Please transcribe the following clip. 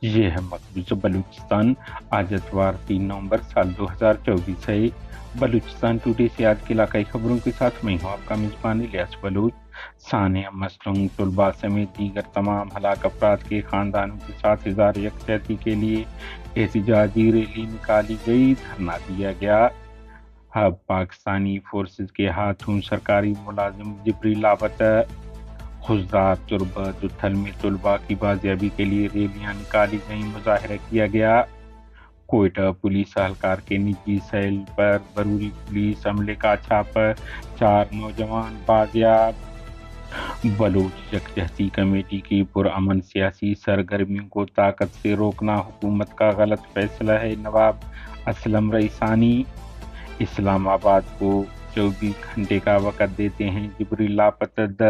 یہ ہے مقبوضہ بلوچستان آج اتوار 3 نومبر سال 2024 ہے۔ بلوچستان ٹوڈے سے آج کی علاقائی خبروں کے ساتھ میں ہوں آپ کا میزبان الیاس بلوچ۔ ثانیہ مسلم طلباء سمیت دیگر تمام ہلاک افراد کے خاندانوں کے ساتھ اظہار یکجہتی کے لیے احتجاجی ریلی نکالی گئی، دھرنا دیا گیا۔ اب پاکستانی فورسز کے ہاتھوں سرکاری ملازم جبری لاپتہ، خضدار تربت اتھل میں طلباء کی بازیابی کے لیے ریلیاں نکالی گئیں، مظاہرہ کیا گیا۔ کوئٹہ پولیس اہلکار کے نجی سیل پر بروری پولیس عملے کا چھاپہ، 4 نوجوان بازیاب۔ بلوچ یکجہتی کمیٹی کی پرامن سیاسی سرگرمیوں کو طاقت سے روکنا حکومت کا غلط فیصلہ ہے، نواب اسلم رئیسانی۔ اسلام آباد کو 24 گھنٹے کا وقت دیتے ہیں، جبری لاپتہ 10